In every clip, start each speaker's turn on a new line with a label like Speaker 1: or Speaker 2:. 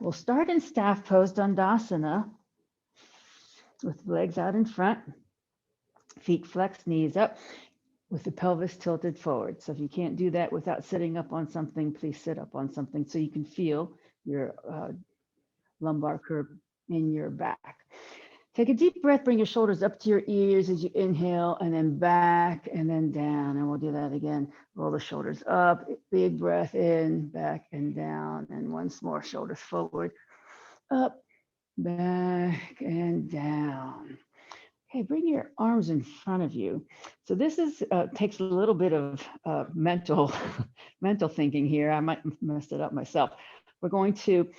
Speaker 1: We'll start in staff pose Dandasana with legs out in front, feet flexed, knees up, with the pelvis tilted forward. So if you can't do that without sitting up on something, please sit up on something so you can feel your lumbar curve in your back. Take a deep breath, bring your shoulders up to your ears as you inhale, and then back and then down. And we'll do that again. Roll the shoulders up, big breath in, back and down. And once more, shoulders forward, up, back and down. Okay, bring your arms in front of you. So this is takes a little bit of mental thinking here. I might mess it up myself. We're going to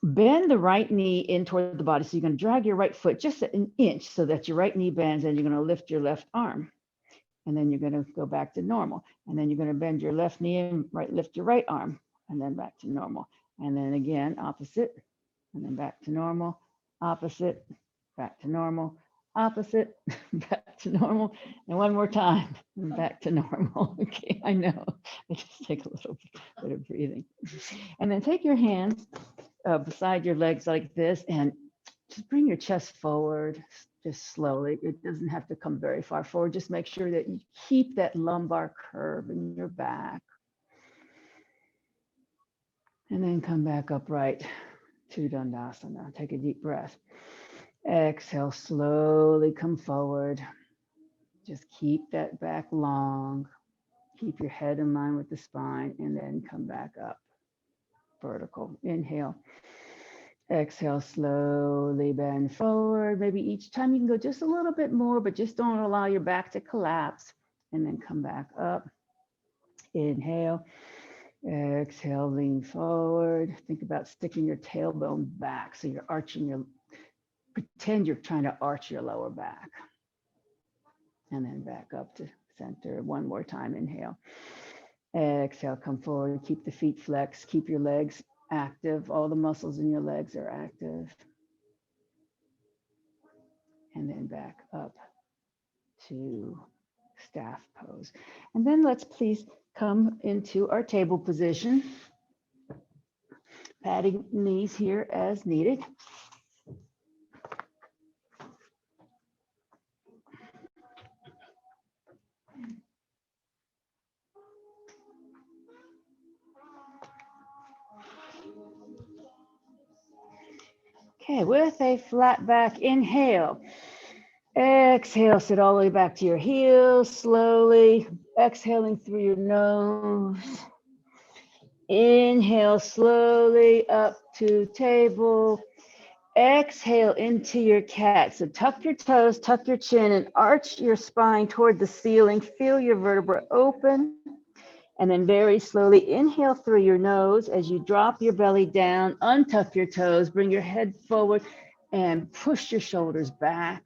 Speaker 1: bend the right knee in toward the body. So you're going to drag your right foot just an inch so that your right knee bends, and you're going to lift your left arm. And then you're going to go back to normal. And then you're going to bend your left knee and lift your right arm, and then back to normal. And then again, opposite, and then back to normal, opposite, back to normal, opposite, back to normal, and one more time, and back to normal. Okay, I know, it just takes a little bit of breathing. And then take your hands beside your legs like this, and just bring your chest forward, just slowly. It doesn't have to come very far forward. Just make sure that you keep that lumbar curve in your back. And then come back upright to Dandasana. Take a deep breath. Exhale, slowly come forward. Just keep that back long. Keep your head in line with the spine, and then come back up. Vertical. Inhale. Exhale, slowly bend forward. Maybe each time you can go just a little bit more, but just don't allow your back to collapse. And then come back up. Inhale. Exhale, lean forward. Think about sticking your tailbone back. So you're arching your, pretend you're trying to arch your lower back. And then back up to center. One more time, inhale. Exhale, come forward. Keep the feet flexed. Keep your legs active. All the muscles in your legs are active. And then back up to staff pose. And then let's please come into our table position. Patting knees here as needed. Okay, with a flat back, inhale. Exhale, sit all the way back to your heels, slowly exhaling through your nose. Inhale, slowly up to table. Exhale into your cat. So tuck your toes, tuck your chin, and arch your spine toward the ceiling. Feel your vertebra open. And then very slowly inhale through your nose as you drop your belly down, untuck your toes, bring your head forward, and push your shoulders back.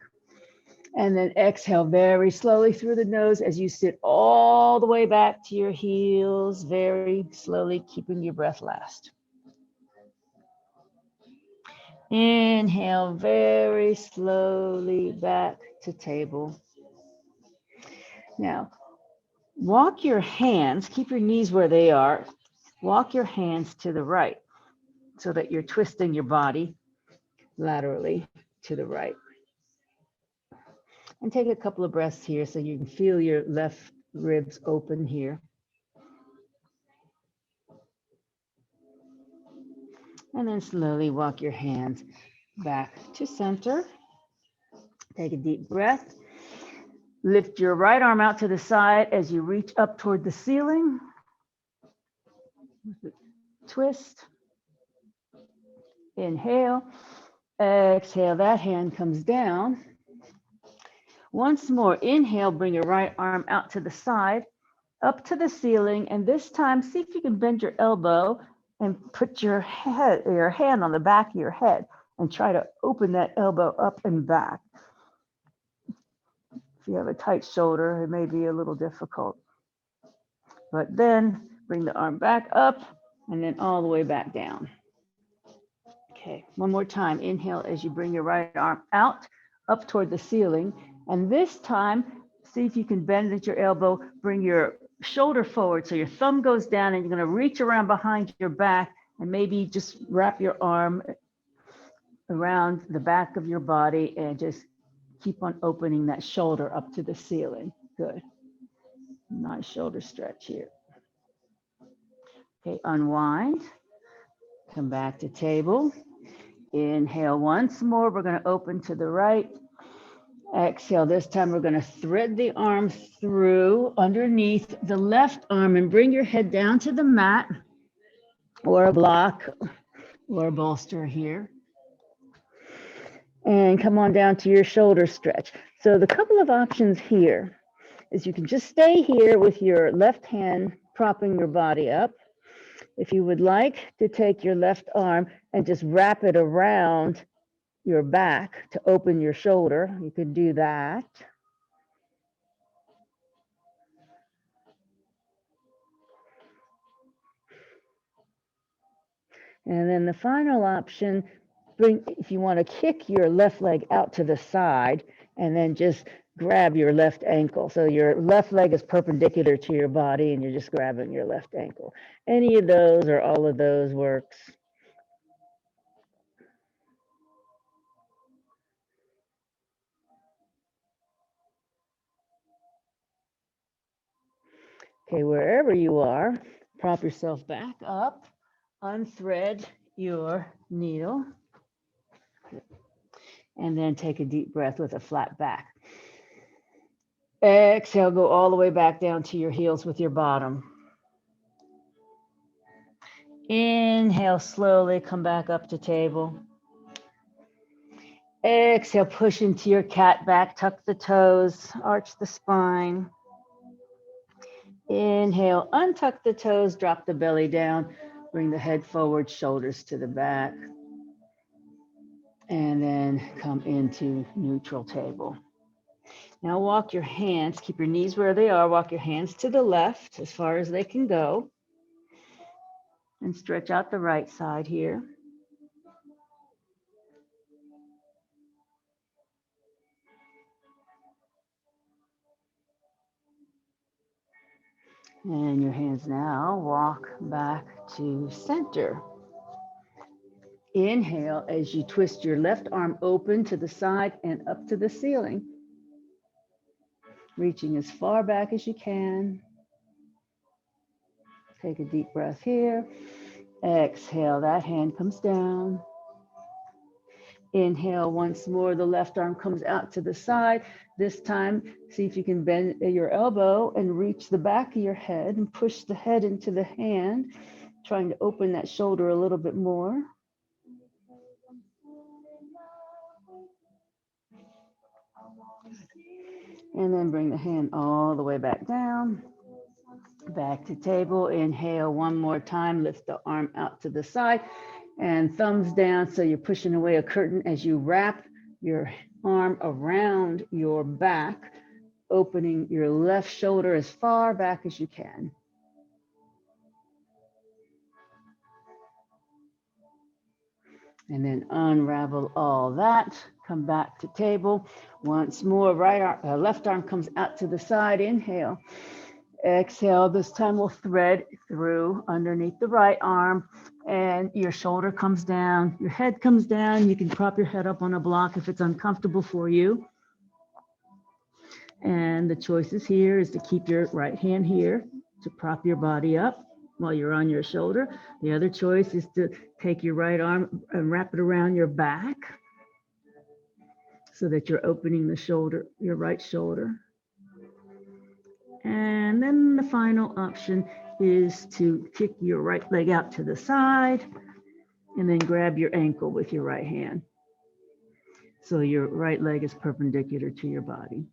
Speaker 1: And then exhale very slowly through the nose as you sit all the way back to your heels, very slowly keeping your breath last. Inhale very slowly back to table. Now, walk your hands, keep your knees where they are. Walk your hands to the right so that you're twisting your body laterally to the right. And take a couple of breaths here so you can feel your left ribs open here. And then slowly walk your hands back to center. Take a deep breath. Lift your right arm out to the side as you reach up toward the ceiling. Twist. Inhale. Exhale, that hand comes down. Once more, inhale, bring your right arm out to the side, up to the ceiling, and this time, see if you can bend your elbow and put your hand on the back of your head and try to open that elbow up and back. If you have a tight shoulder, it may be a little difficult. But then bring the arm back up and then all the way back down. Okay, one more time. Inhale as you bring your right arm out, up toward the ceiling. And this time, see if you can bend at your elbow, bring your shoulder forward so your thumb goes down, and you're going to reach around behind your back And maybe just wrap your arm around the back of your body and just keep on opening that shoulder up to the ceiling. Good. Nice shoulder stretch here. Okay, unwind. Come back to table. Inhale once more. We're going to open to the right. Exhale. This time we're going to thread the arm through underneath the left arm and bring your head down to the mat or a block or a bolster here. And come on down to your shoulder stretch. So the couple of options here is you can just stay here with your left hand propping your body up. If you would like to take your left arm and just wrap it around your back to open your shoulder, you could do that. And then the final option, if you want to kick your left leg out to the side and then just grab your left ankle. So your left leg is perpendicular to your body and you're just grabbing your left ankle. Any of those or all of those works. Okay, wherever you are, prop yourself back up, unthread your needle, and then take a deep breath with a flat back. Exhale, go all the way back down to your heels with your bottom. Inhale, slowly come back up to table. Exhale, push into your cat back, tuck the toes, arch the spine. Inhale, untuck the toes, drop the belly down, bring the head forward, shoulders to the back. And then come into neutral table. Now walk your hands, keep your knees where they are, walk your hands to the left as far as they can go. And stretch out the right side here. And your hands now walk back to center. Inhale as you twist your left arm open to the side and up to the ceiling. Reaching as far back as you can. Take a deep breath here. Exhale, that hand comes down. Inhale once more, the left arm comes out to the side. This time, see if you can bend your elbow and reach the back of your head and push the head into the hand, trying to open that shoulder a little bit more. And then bring the hand all the way back down, back to table. Inhale one more time, lift the arm out to the side and thumbs down. So you're pushing away a curtain as you wrap your arm around your back, opening your left shoulder as far back as you can. And then unravel all that. Come back to table. Once more, left arm comes out to the side. Inhale. Exhale. This time we'll thread through underneath the right arm and your shoulder comes down. Your head comes down. You can prop your head up on a block if it's uncomfortable for you. And the choices here is to keep your right hand here to prop your body up while you're on your shoulder. The other choice is to take your right arm and wrap it around your back so that you're opening the shoulder, your right shoulder. And then the final option is to kick your right leg out to the side and then grab your ankle with your right hand. So your right leg is perpendicular to your body.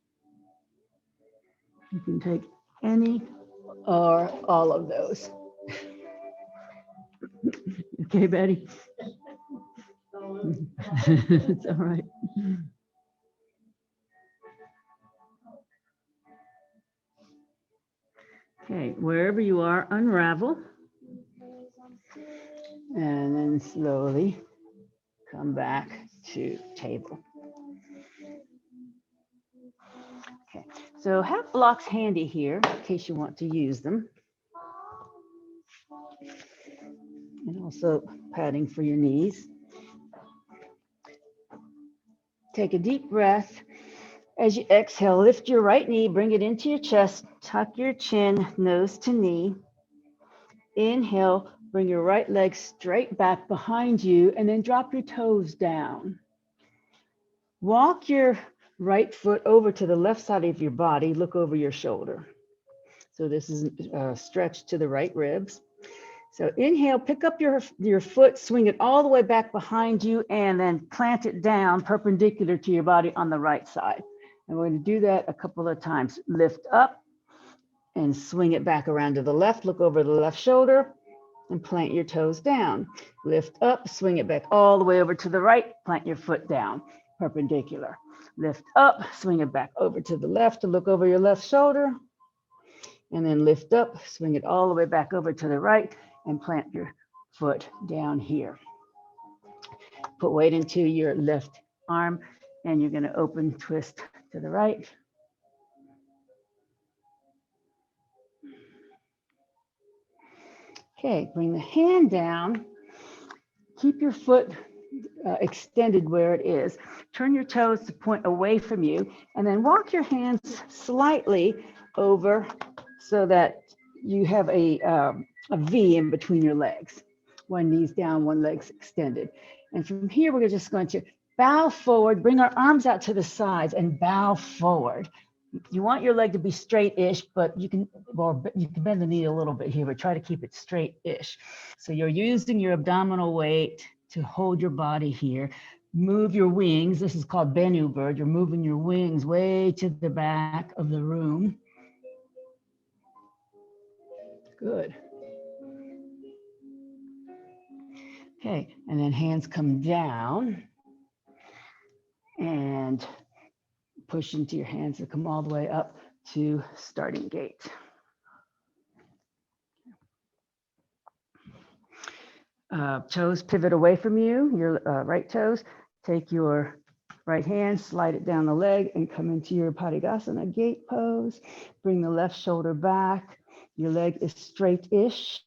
Speaker 1: You can take any or all of those. Okay, Betty? It's all right. Okay, wherever you are, unravel. And then slowly come back to table. Okay, so have blocks handy here in case you want to use them. and also padding for your knees. Take a deep breath. As you exhale, lift your right knee, bring it into your chest, tuck your chin, nose to knee. Inhale, bring your right leg straight back behind you, and then drop your toes down. Walk your right foot over to the left side of your body, look over your shoulder. So this is a stretch to the right ribs. So inhale, pick up your foot, swing it all the way back behind you, and then plant it down perpendicular to your body on the right side. And we're going to do that a couple of times. Lift up and swing it back around to the left, look over the left shoulder, and plant your toes down. Lift up, swing it back all the way over to the right, plant your foot down, perpendicular. Lift up, swing it back over to the left to look over your left shoulder, and then lift up, swing it all the way back over to the right, and plant your foot down here. Put weight into your left arm, and you're going to open twist to the right. Okay, bring the hand down. Keep your foot extended where it is. Turn your toes to point away from you, and then walk your hands slightly over so that you have a V in between your legs. One knee's down, one leg's extended. And from here, we're just going to bow forward, bring our arms out to the sides and bow forward. You want your leg to be straight-ish, but you can bend the knee a little bit here, but try to keep it straight-ish. So you're using your abdominal weight to hold your body here. Move your wings. This is called Bennu bird. You're moving your wings way to the back of the room. Good. Okay, and then hands come down and push into your hands to come all the way up to starting gate. Toes pivot away from you, your right toes. Take your right hand, slide it down the leg and come into your Padayasana gate pose. Bring the left shoulder back. Your leg is straight-ish.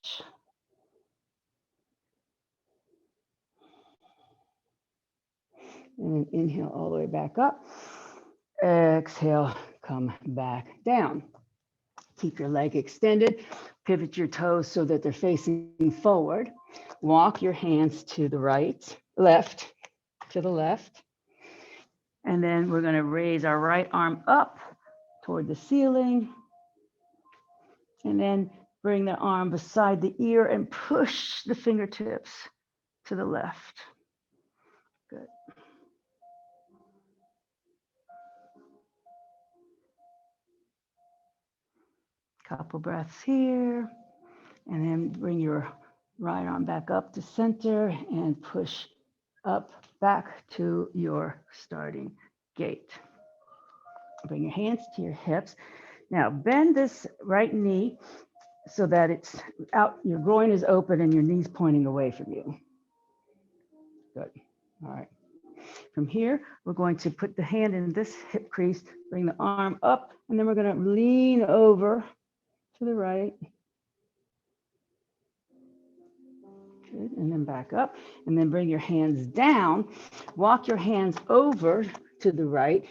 Speaker 1: And then inhale all the way back up. Exhale, come back down. Keep your leg extended. Pivot your toes so that they're facing forward. Walk your hands to the left, to the left. And then we're going to raise our right arm up toward the ceiling. And then bring the arm beside the ear and push the fingertips to the left. Good. Couple breaths here. And then bring your right arm back up to center and push up back to your starting gate. Bring your hands to your hips. Now bend this right knee so that it's out, your groin is open and your knee's pointing away from you. Good. All right. From here, we're going to put the hand in this hip crease, bring the arm up, and then we're going to lean over to the right. Good. And then back up, and then bring your hands down. Walk your hands over to the right.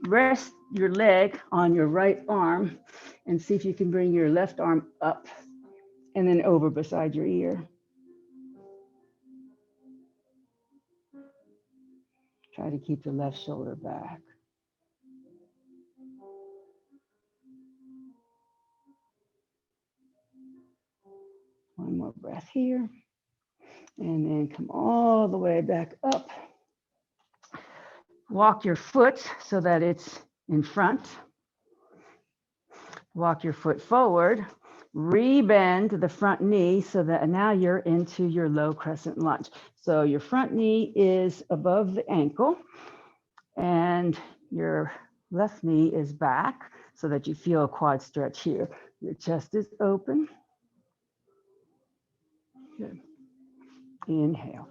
Speaker 1: Rest your leg on your right arm and see if you can bring your left arm up and then over beside your ear. Try to keep the left shoulder back. One more breath here. And then come all the way back up. Walk your foot so that it's in front. Walk your foot forward. Rebend the front knee so that now you're into your low crescent lunge. So your front knee is above the ankle and your left knee is back so that you feel a quad stretch here. Your chest is open. Good. Inhale.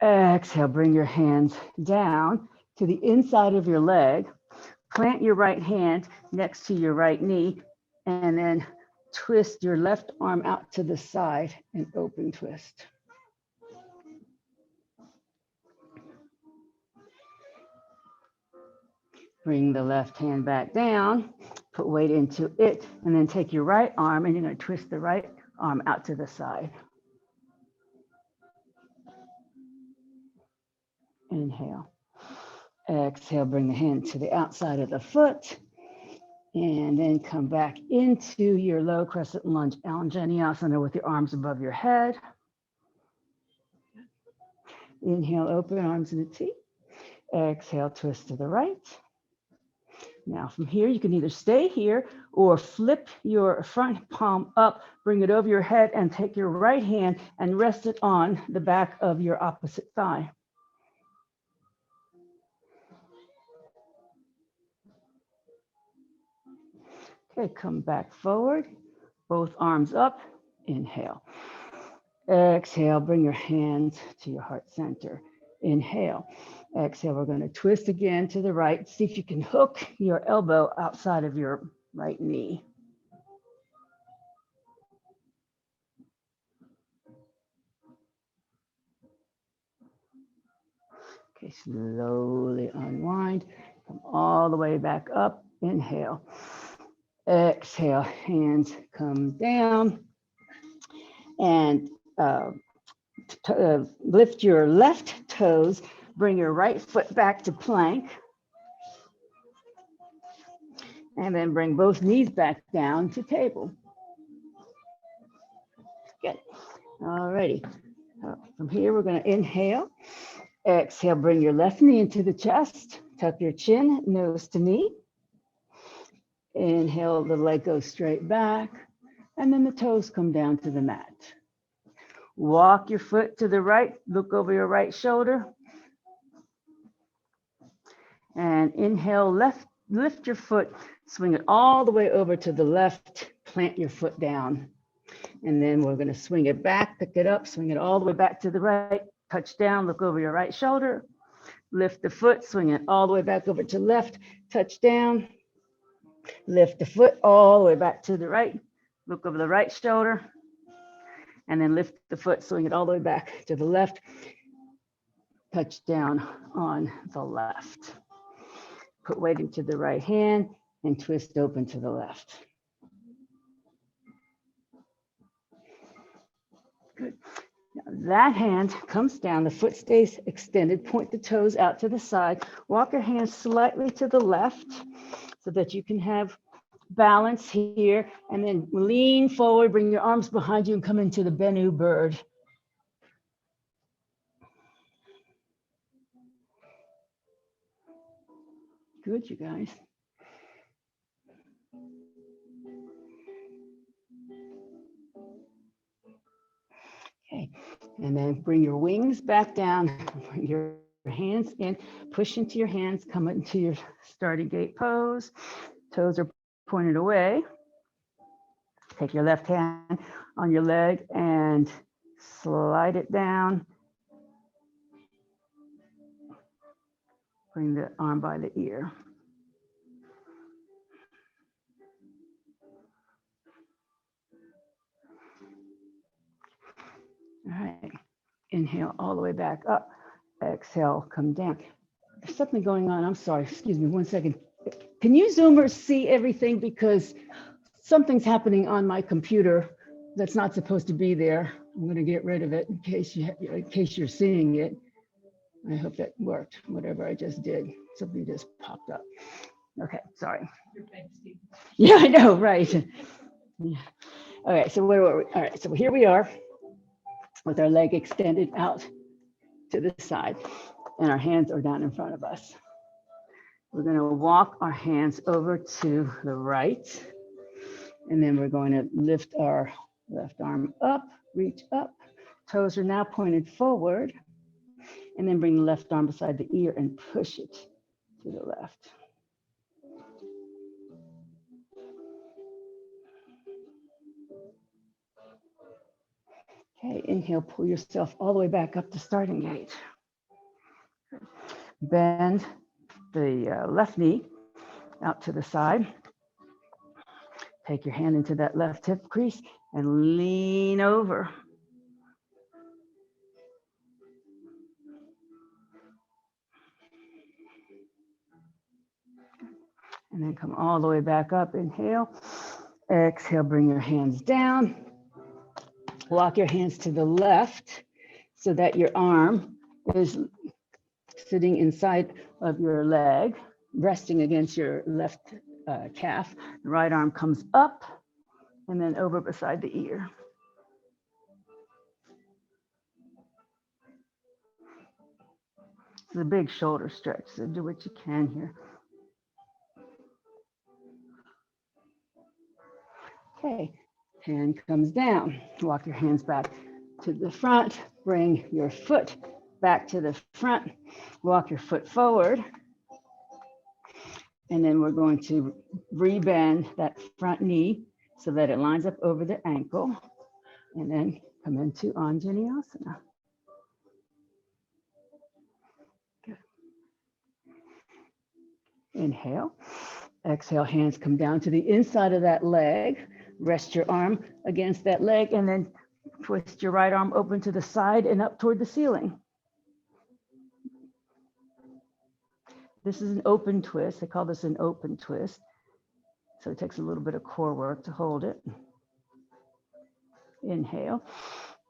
Speaker 1: Exhale, bring your hands down to the inside of your leg. Plant your right hand next to your right knee and then twist your left arm out to the side and open twist. Bring the left hand back down, put weight into it, and then take your right arm and you're going to twist the right arm out to the side. Inhale. Exhale, bring the hand to the outside of the foot. And then come back into your low crescent lunge, Anjaneyasana, with your arms above your head. Inhale, open arms in a T. Exhale, twist to the right. Now from here, you can either stay here or flip your front palm up, bring it over your head, and take your right hand and rest it on the back of your opposite thigh. Okay, come back forward, both arms up, inhale. Exhale, bring your hands to your heart center. Inhale. Exhale, we're going to twist again to the right. See if you can hook your elbow outside of your right knee. Okay, slowly unwind. Come all the way back up. Inhale. Exhale, hands come down. And lift your left toes. Bring your right foot back to plank. And then bring both knees back down to table. Good. All righty. From here, we're going to inhale. Exhale, bring your left knee into the chest. Tuck your chin, nose to knee. Inhale, the leg goes straight back. And then the toes come down to the mat. Walk your foot to the right. Look over your right shoulder. And inhale, lift your foot. Swing it all the way over to the left. Plant your foot down. And then we're going to swing it back, pick it up, swing it all the way back to the right. Touch down, look over your right shoulder. Lift the foot, swing it all the way back over to left. Touch down. Lift the foot all the way back to the right. Look over the right shoulder. And then lift the foot, swing it all the way back to the left. Touch down on the left. Put weight into the right hand and twist open to the left. Good. Now that hand comes down, the foot stays extended, point the toes out to the side, walk your hands slightly to the left so that you can have balance here, and then lean forward, bring your arms behind you and come into the Bennu bird. Good, you guys. Okay, and then bring your wings back down, bring your hands in, push into your hands, come into your starting gate pose. Toes are pointed away. Take your left hand on your leg and slide it down. Bring the arm by the ear. All right, inhale all the way back up. Exhale, come down. There's something going on. I'm sorry, excuse me, 1 second. Can you Zoomers see everything? Because something's happening on my computer that's not supposed to be there. I'm going to get rid of it in case you're seeing it. I hope that worked, whatever I just did. Something just popped up. Okay, sorry. Yeah, I know, right. Yeah. All right, so where were we? All right, so here we are with our leg extended out to the side and our hands are down in front of us. We're going to walk our hands over to the right, and then we're going to lift our left arm up, reach up. Toes are now pointed forward, and then bring the left arm beside the ear and push it to the left. Okay, inhale, pull yourself all the way back up to starting gate. Bend the left knee out to the side. Take your hand into that left hip crease and lean over. And then come all the way back up. Inhale. Exhale, bring your hands down. Walk your hands to the left so that your arm is sitting inside of your leg, resting against your left calf. The right arm comes up and then over beside the ear. It's a big shoulder stretch, so do what you can here. Okay, hand comes down. Walk your hands back to the front. Bring your foot back to the front. Walk your foot forward. And then we're going to rebend that front knee so that it lines up over the ankle. And then come into Anjaneyasana. Good. Inhale. Exhale, hands come down to the inside of that leg. Rest your arm against that leg and then twist your right arm open to the side and up toward the ceiling. This is an open twist. I call this an open twist. So it takes a little bit of core work to hold it. Inhale.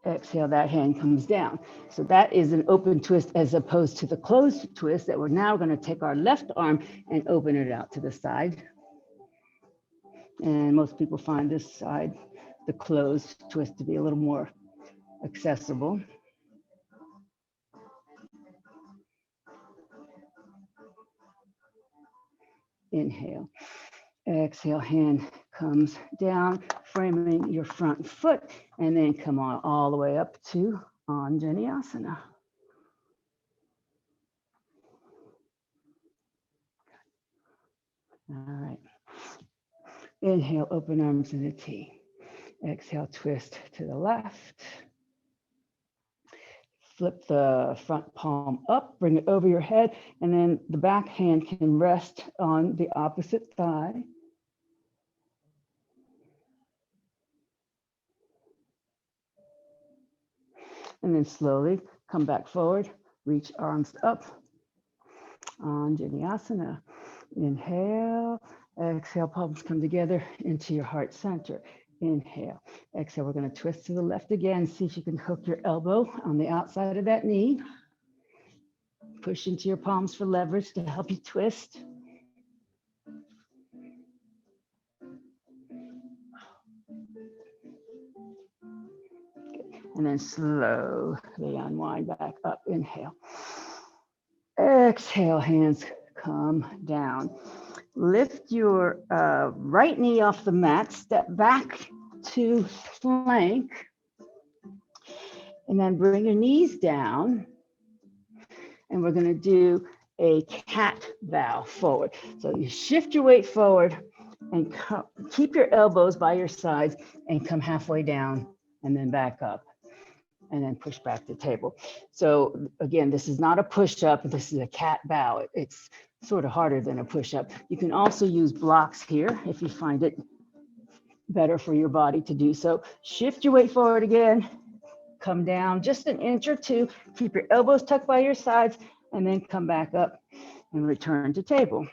Speaker 1: Exhale, that hand comes down. So that is an open twist as opposed to the closed twist that we're now going to take our left arm and open it out to the side. And most people find this side, the closed twist, to be a little more accessible. Inhale. Exhale, hand comes down, framing your front foot, and then come on all the way up to Anjaneyasana. All right. Inhale, open arms in a T. Exhale, twist to the left. Flip the front palm up, bring it over your head, and then the back hand can rest on the opposite thigh. And then slowly come back forward, reach arms up. Anjaneyasana. Inhale, exhale, palms come together into your heart center. Inhale, exhale, we're going to twist to the left again. See if you can hook your elbow on the outside of that knee. Push into your palms for leverage to help you twist. And then slowly unwind back up. Inhale. Exhale, hands come down. Lift your right knee off the mat, step back to plank, and then bring your knees down. And we're going to do a cat bow forward. So you shift your weight forward and keep your elbows by your sides and come halfway down and then back up. And then push back to table. So again, this is not a push-up. This is a cat bow. It's sort of harder than a push-up. You can also use blocks here if you find it better for your body to do so. Shift your weight forward again. Come down just an inch or two. Keep your elbows tucked by your sides and then come back up and return to table.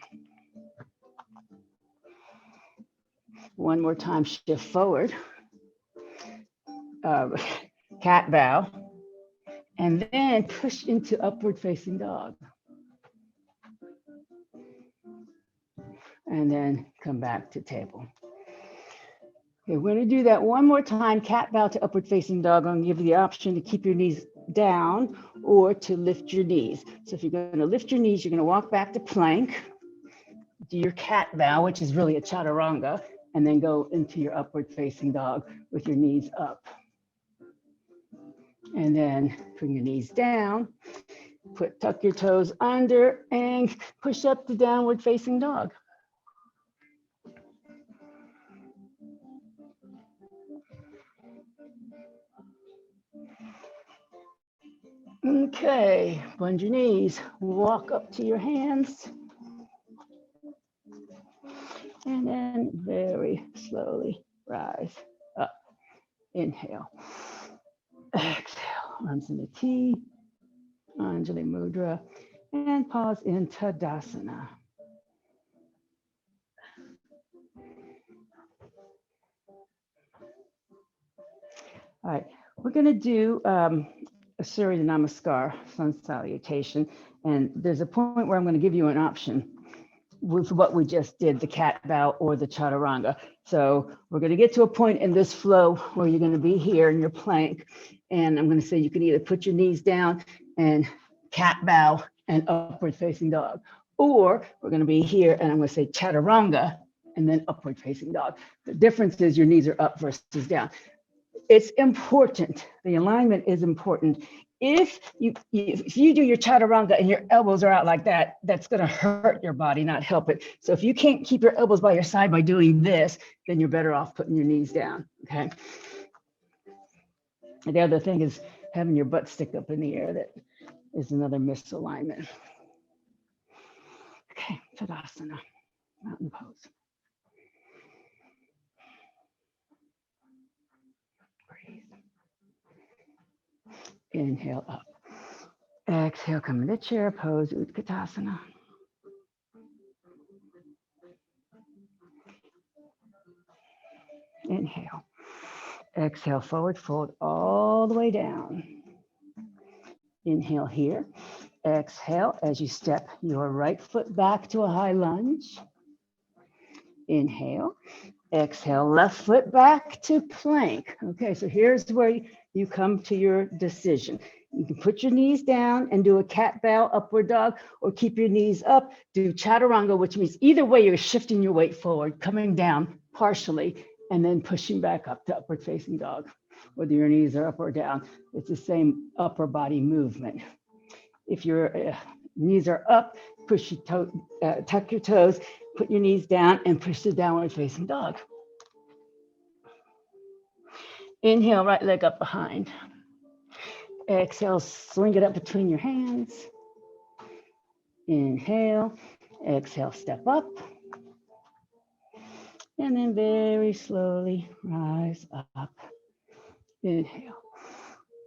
Speaker 1: One more time, shift forward. Cat bow, and then push into upward facing dog. And then come back to table. Okay, we're going to do that one more time. Cat bow to upward facing dog. I'm going to give you the option to keep your knees down or to lift your knees. So if you're going to lift your knees, you're going to walk back to plank, do your cat bow, which is really a chaturanga, and then go into your upward facing dog with your knees up. And then bring your knees down, tuck your toes under and push up to downward facing dog. Okay, bend your knees, walk up to your hands. And then and very slowly rise up. Inhale. Exhale. Arms in the T. Anjali Mudra. And pause in Tadasana. All right, we're going to do a Surya Namaskar, sun salutation. And there's a point where I'm going to give you an option with what we just did, the cat bow or the chaturanga. So we're going to get to a point in this flow where you're going to be here in your plank. And I'm going to say you can either put your knees down and cat bow and upward facing dog, or we're going to be here and I'm going to say chaturanga and then upward facing dog. The difference is your knees are up versus down. It's important. The alignment is important. If you do your chaturanga and your elbows are out like that, that's going to hurt your body, not help it. So if you can't keep your elbows by your side by doing this, then you're better off putting your knees down. Okay. And the other thing is having your butt stick up in the air. That is another misalignment. Okay, Tadasana, mountain pose. Inhale up. Exhale, come into chair pose, Utkatasana. Inhale. Exhale, forward fold all the way down. Inhale here. Exhale as you step your right foot back to a high lunge. Inhale. Exhale, left foot back to plank. Okay, so here's where you come to your decision. You can put your knees down and do a cat bow, upward dog, or keep your knees up, do chaturanga, which means either way you're shifting your weight forward, coming down partially, and then pushing back up to upward facing dog. Whether your knees are up or down, it's the same upper body movement. If your knees are up, push your tuck your toes, put your knees down and push the downward facing dog. Inhale, right leg up behind. Exhale, swing it up between your hands. Inhale, exhale, step up. And then very slowly rise up. Inhale,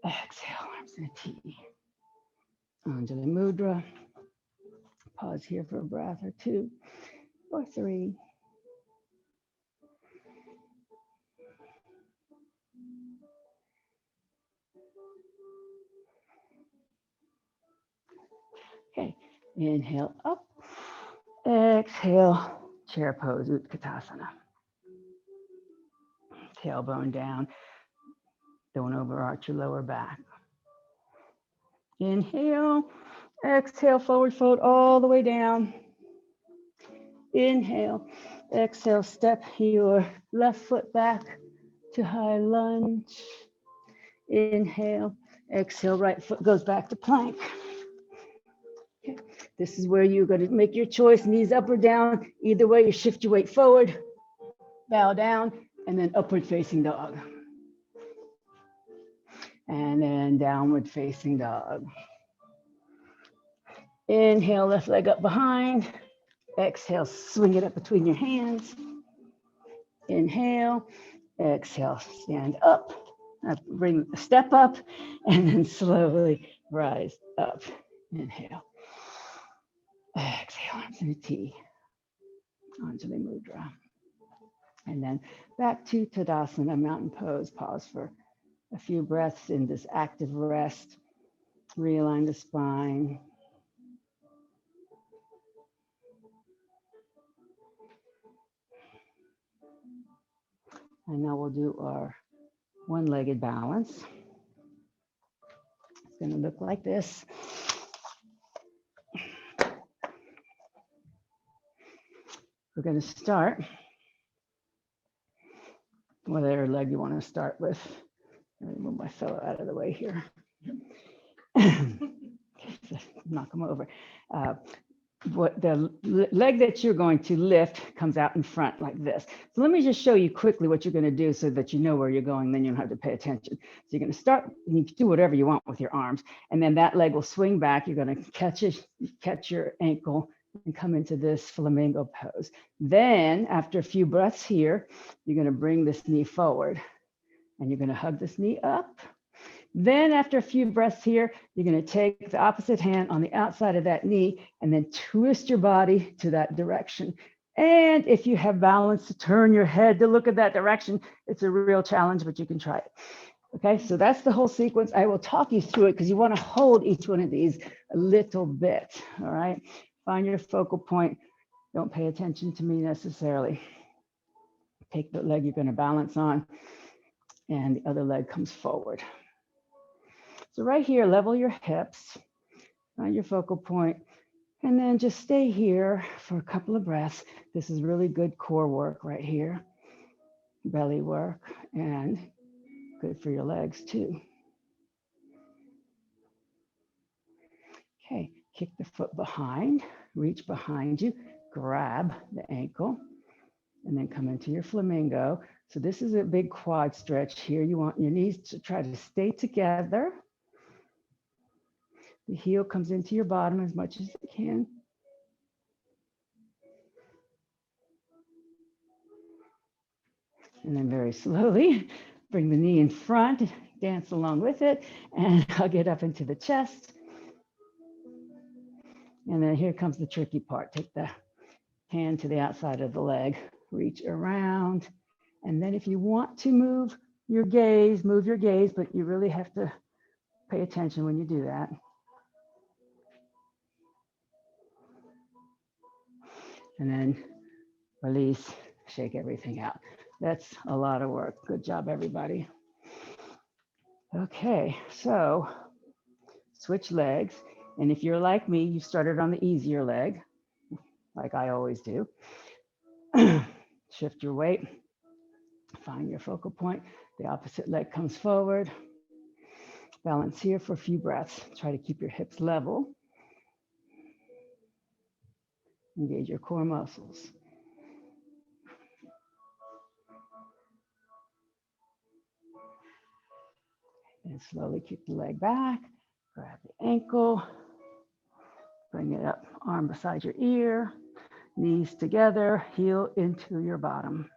Speaker 1: exhale, arms in a T. Anjali Mudra. Pause here for a breath or two or three. Okay, inhale up, exhale, chair pose, Utkatasana. Tailbone down, don't overarch your lower back. Inhale, exhale, forward fold all the way down. Inhale, exhale, step your left foot back to high lunge. Inhale, exhale, right foot goes back to plank. Okay. This is where you're going to make your choice, knees up or down. Either way, you shift your weight forward, bow down, and then upward facing dog. And then downward facing dog. Inhale, left leg up behind. Exhale, swing it up between your hands. Inhale, exhale, stand up. Bring a step up, and then slowly rise up. Inhale. Exhale, arms in a T. Anjali Mudra. And then back to Tadasana, mountain pose. Pause for a few breaths in this active rest. Realign the spine. And now we'll do our one-legged balance. It's going to look like this. We're going to start, whatever leg you want to start with. Let me move my fellow out of the way here. Knock him over. What the leg that you're going to lift comes out in front like this. So let me just show you quickly what you're going to do so that you know where you're going, then you don't have to pay attention. So you're going to start, and you can do whatever you want with your arms, and then that leg will swing back. You're going to catch your ankle and come into this flamingo pose. Then after a few breaths here, you're going to bring this knee forward and you're going to hug this knee up. Then after a few breaths here, you're going to take the opposite hand on the outside of that knee and then twist your body to that direction. And if you have balance to turn your head to look at that direction, it's a real challenge, but you can try it. Okay, so that's the whole sequence. I will talk you through it because you want to hold each one of these a little bit. All right, find your focal point. Don't pay attention to me necessarily. Take the leg you're going to balance on, and the other leg comes forward. So right here, level your hips, find your focal point, and then just stay here for a couple of breaths. This is really good core work right here, belly work, and good for your legs too. Okay, kick the foot behind, reach behind you, grab the ankle, and then come into your flamingo. So this is a big quad stretch here. You want your knees to try to stay together. The heel comes into your bottom as much as it can. And then very slowly, bring the knee in front, dance along with it, and hug it up into the chest. And then here comes the tricky part. Take the hand to the outside of the leg, reach around. And then if you want to move your gaze, but you really have to pay attention when you do that. And then release, shake everything out. That's a lot of work. Good job, everybody. Okay, so switch legs. And if you're like me, you started on the easier leg, like I always do. Shift your weight, find your focal point. The opposite leg comes forward. Balance here for a few breaths. Try to keep your hips level. Engage your core muscles. And slowly kick the leg back, grab the ankle, bring it up, arm beside your ear, knees together, heel into your bottom.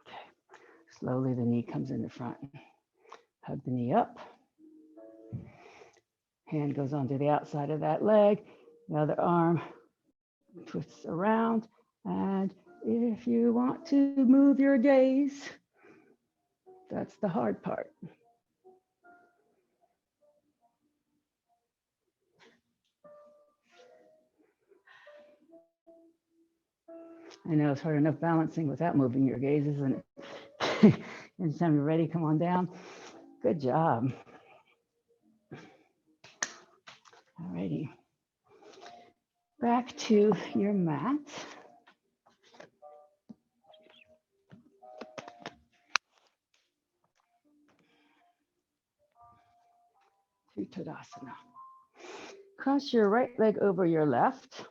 Speaker 1: Okay, slowly the knee comes in the front. Hug the knee up. Hand goes onto the outside of that leg, the other arm twists around, and if you want to move your gaze, that's the hard part. I know it's hard enough balancing without moving your gaze, isn't it? Anytime you're ready, come on down. Good job. All righty. Back to your mat. To Tadasana. Cross your right leg over your left.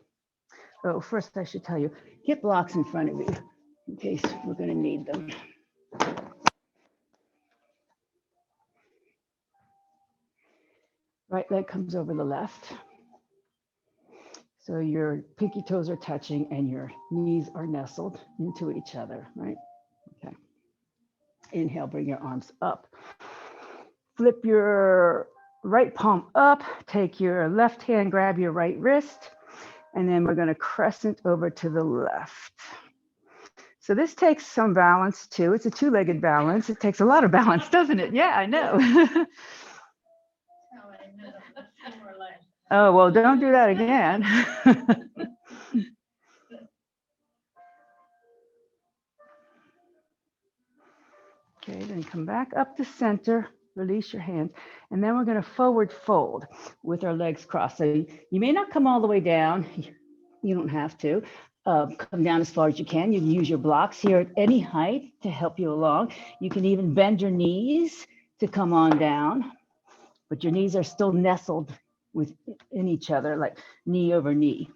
Speaker 1: Oh, first I should tell you, get blocks in front of you in case we're going to need them. Right leg comes over the left. So your pinky toes are touching and your knees are nestled into each other, right? Okay. Inhale, bring your arms up. Flip your right palm up, take your left hand, grab your right wrist, and then we're going to crescent over to the left. So this takes some balance too. It's a two-legged balance. It takes a lot of balance, doesn't it? Yeah, I know. Oh, well, don't do that again. Okay, then come back up to center, release your hands, and then we're going to forward fold with our legs crossed. So you may not come all the way down. You don't have to. Come down as far as you can. You can use your blocks here at any height to help you along. You can even bend your knees to come on down, but your knees are still nestled within each other, like knee over knee.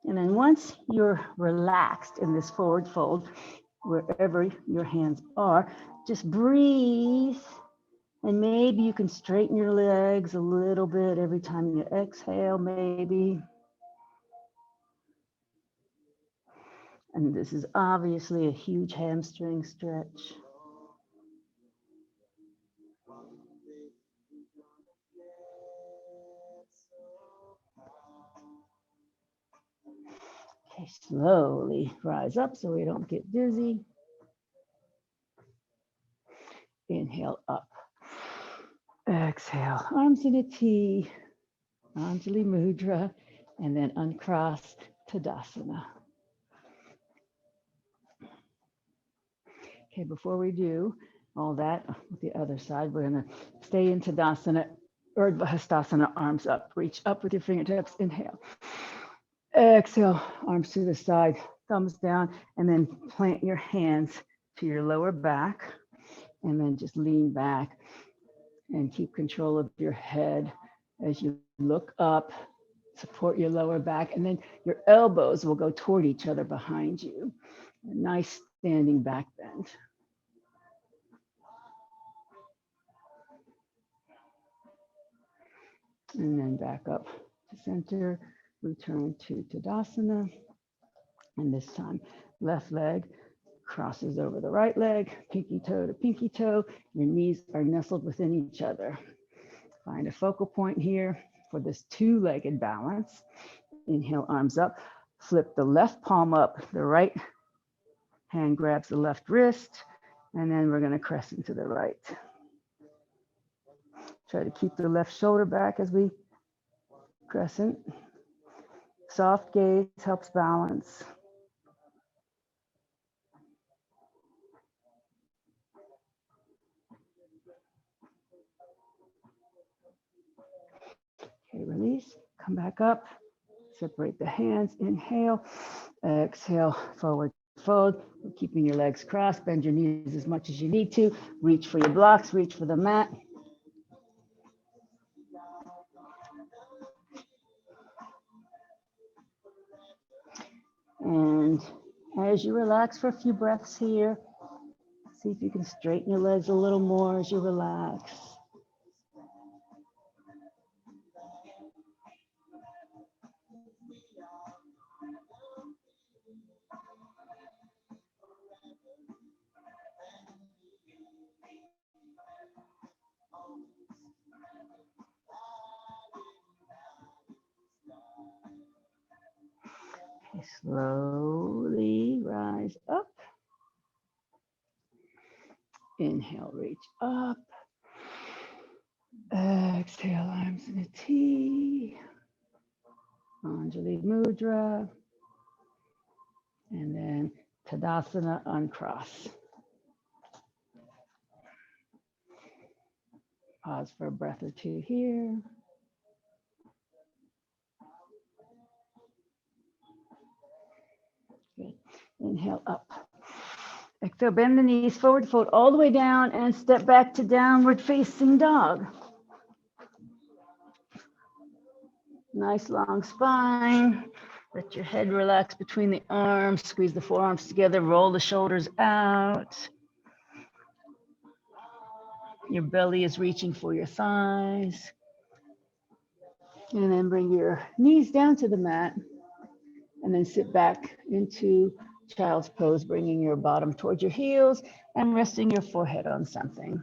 Speaker 1: And then once you're relaxed in this forward fold, wherever your hands are, just breathe. And maybe you can straighten your legs a little bit every time you exhale, maybe. And this is obviously a huge hamstring stretch. Okay, slowly rise up so we don't get dizzy. Inhale up. Exhale, arms in a T, Anjali Mudra, and then uncross Tadasana. Okay, before we do all that with the other side, we're gonna stay in Tadasana, Urdhva Hastasana, arms up. Reach up with your fingertips, inhale. Exhale, arms to the side, thumbs down, and then plant your hands to your lower back, and then just lean back and keep control of your head as you look up, support your lower back, and then your elbows will go toward each other behind you. A nice standing back bend. And then back up to center, return to Tadasana. And this time, left leg crosses over the right leg, pinky toe to pinky toe. Your knees are nestled within each other. Find a focal point here for this two-legged balance. Inhale, arms up. Flip the left palm up. The right hand grabs the left wrist. And then we're going to crescent to the right. Try to keep the left shoulder back as we crescent. Soft gaze helps balance. Okay, release, come back up, separate the hands, inhale, exhale, forward fold, keeping your legs crossed, bend your knees as much as you need to, reach for your blocks, reach for the mat. And as you relax for a few breaths here, see if you can straighten your legs a little more as you relax. Okay, slowly rise up. Inhale, reach up. Exhale, arms in a T. Anjali Mudra. And then Tadasana, uncross. Pause for a breath or two here. Good. Inhale up. Exhale, bend the knees, forward fold all the way down and step back to downward facing dog. Nice long spine. Let your head relax between the arms. Squeeze the forearms together, roll the shoulders out. Your belly is reaching for your thighs. And then bring your knees down to the mat. And then sit back into child's pose, bringing your bottom towards your heels and resting your forehead on something.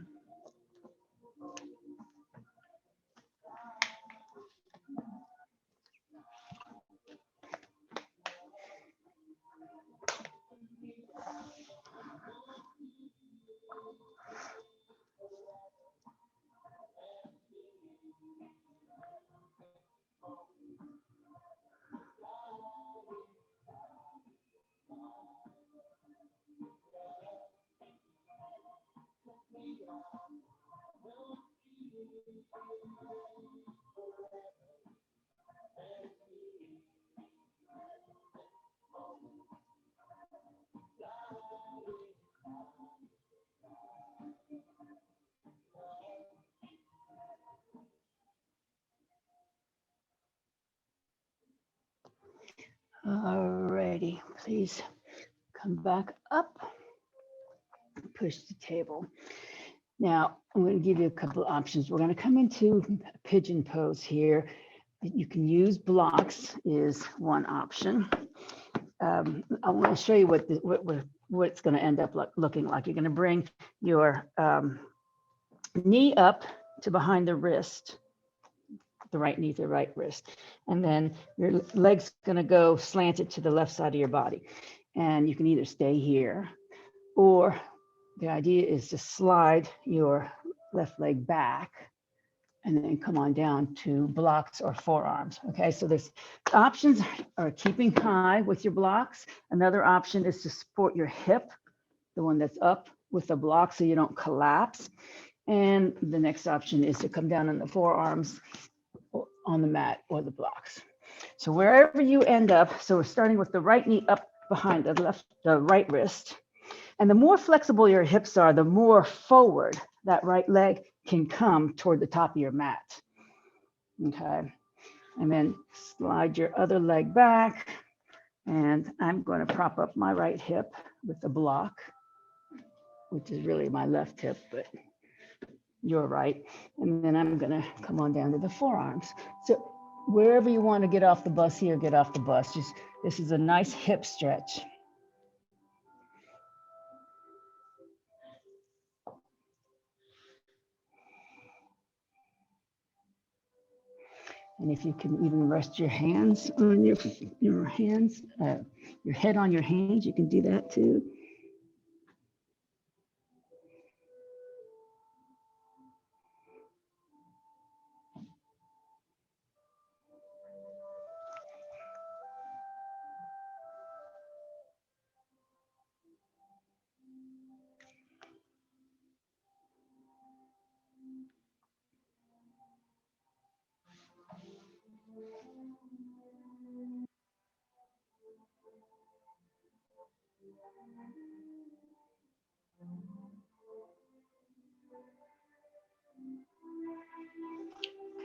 Speaker 1: Alrighty, please come back up, push the table. Now, I'm going to give you a couple of options. We're going to come into pigeon pose here. You can use blocks is one option. I want to show you what it's going to end up looking like. You're going to bring your knee up to behind the wrist, the right knee to the right wrist, and then your leg's going to go slanted to the left side of your body. And you can either stay here, or the idea is to slide your left leg back and then come on down to blocks or forearms. Okay, so there's options are keeping high with your blocks. Another option is to support your hip, the one that's up with the block so you don't collapse. And the next option is to come down on the forearms on the mat or the blocks. So wherever you end up, so we're starting with the right knee up behind the right wrist. And the more flexible your hips are, the more forward that right leg can come toward the top of your mat. Okay. And then slide your other leg back. And I'm going to prop up my right hip with the block, which is really my left hip, but you're right. And then I'm going to come on down to the forearms. So wherever you want to get off the bus here, get off the bus. Just, this is a nice hip stretch. And if you can even rest your hands on your hands, your head on your hands, you can do that too.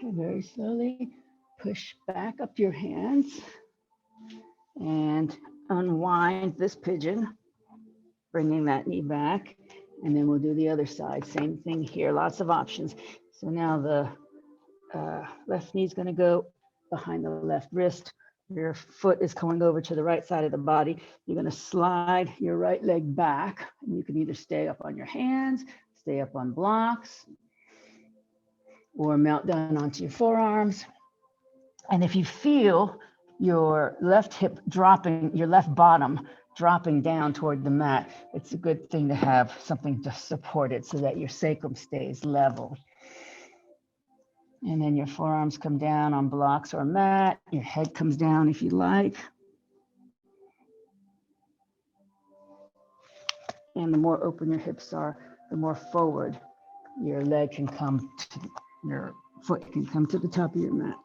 Speaker 1: Okay, very slowly push back up your hands and unwind this pigeon, bringing that knee back. And then we'll do the other side. Same thing here, lots of options. So now the left knee is going to go behind the left wrist. Your foot is going over to the right side of the body. You're going to slide your right leg back. And you can either stay up on your hands, stay up on blocks, or mount down onto your forearms. And if you feel your left hip dropping, your left bottom dropping down toward the mat, it's a good thing to have something to support it so that your sacrum stays level. And then your forearms come down on blocks or mat. Your head comes down if you like. And the more open your hips are, the more forward your leg can come to, your foot can come to the top of your mat.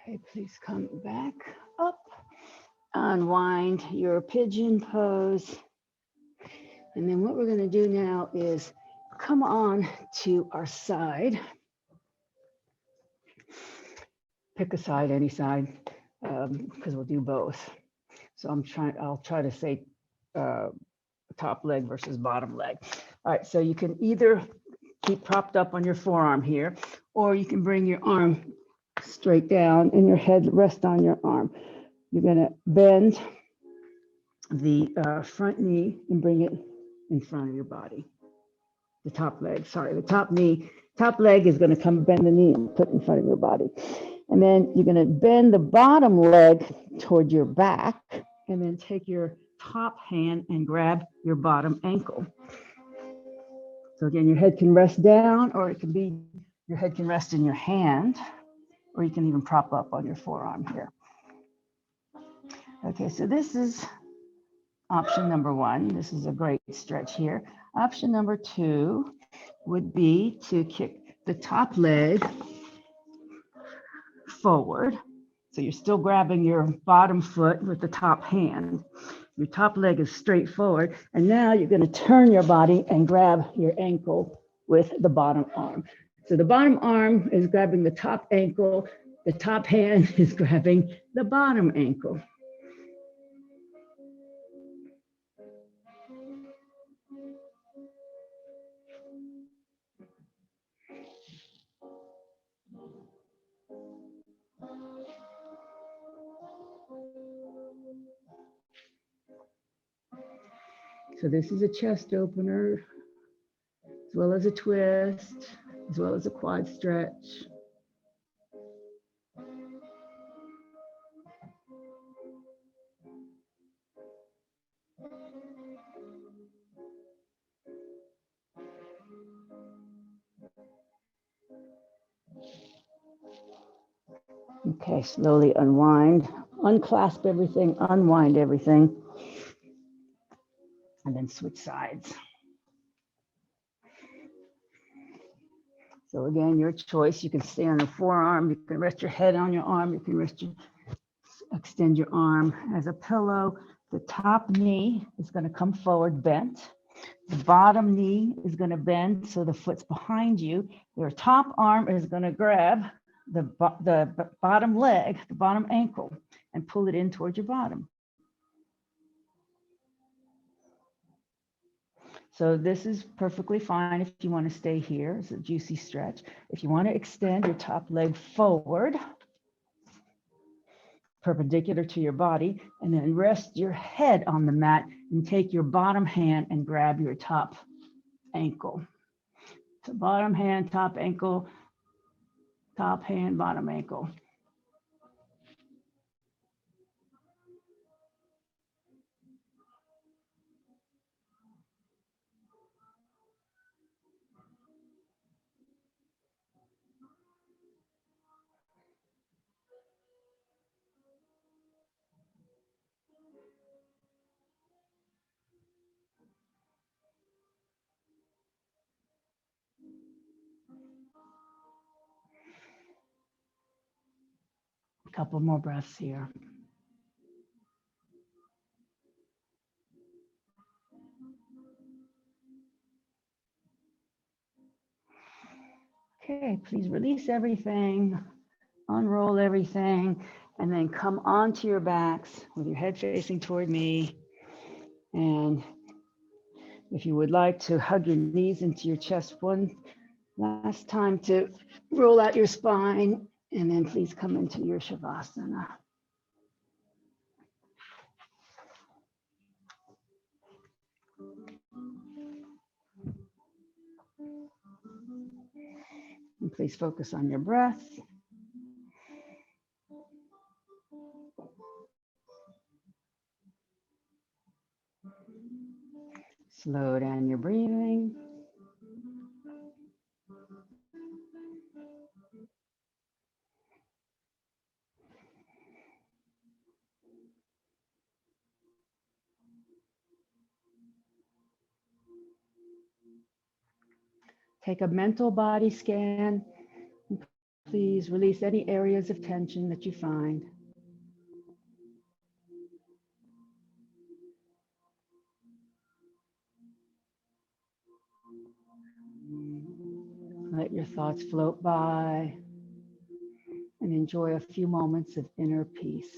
Speaker 1: Okay, please come back up. Unwind your pigeon pose. And then what we're going to do now is come on to our side. Pick a side, any side, because we'll do both. So I'll try to say top leg versus bottom leg. All right, so you can either keep propped up on your forearm here, or you can bring your arm straight down and your head rest on your arm. You're going to bend the front knee and bring it in front of your body. The top leg, sorry, the top knee top leg is going to come bend the knee and put in front of your body. And then you're going to bend the bottom leg toward your back and then take your top hand and grab your bottom ankle. So again, your head can rest down, or it can be, your head can rest in your hand, or you can even prop up on your forearm here. Okay, so this is option number one. This is a great stretch here. Option number two would be to kick the top leg forward. So you're still grabbing your bottom foot with the top hand. Your top leg is straight forward. And now you're going to turn your body and grab your ankle with the bottom arm. So the bottom arm is grabbing the top ankle. The top hand is grabbing the bottom ankle. So this is a chest opener, as well as a twist, as well as a quad stretch. Okay, slowly unwind, unclasp everything, unwind everything, and then switch sides. So again, your choice. You can stay on the forearm, you can rest your head on your arm, you can extend your arm as a pillow. The top knee is going to come forward bent. The bottom knee is going to bend so the foot's behind you. Your top arm is going to grab the bottom leg, the bottom ankle, and pull it in towards your bottom. So this is perfectly fine if you want to stay here. It's a juicy stretch. If you want to extend your top leg forward, perpendicular to your body, and then rest your head on the mat and take your bottom hand and grab your top ankle. So bottom hand, top ankle, top hand, bottom ankle. A couple more breaths here. Okay, please release everything, unroll everything, and then come onto your backs with your head facing toward me. And if you would like to hug your knees into your chest one last time to roll out your spine, and then please come into your Shavasana. And please focus on your breath. Slow down your breathing. Take a mental body scan. Please release any areas of tension that you find. Let your thoughts float by and enjoy a few moments of inner peace.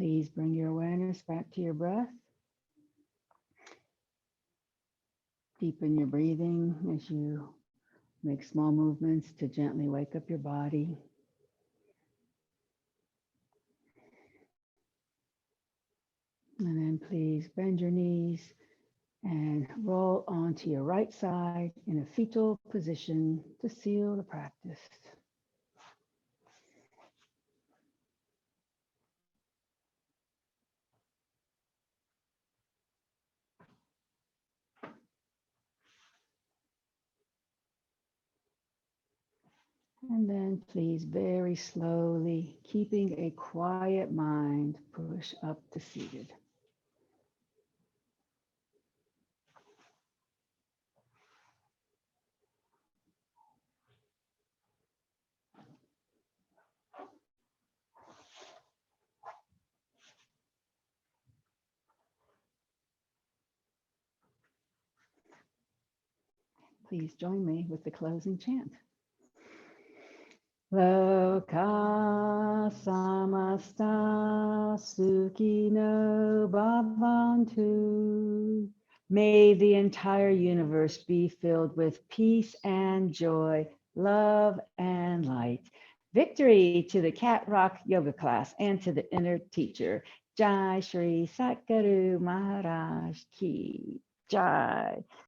Speaker 1: Please bring your awareness back to your breath. Deepen your breathing as you make small movements to gently wake up your body. And then please bend your knees and roll onto your right side in a fetal position to seal the practice. And then please very slowly, keeping a quiet mind, push up to seated. Please join me with the closing chant. Loka samasta sukhino bhavantu. May the entire universe be filled with peace and joy, love and light. Victory to the Cat Rock yoga class and to the inner teacher. Jai Shri Satguru Maharaj Ki Jai.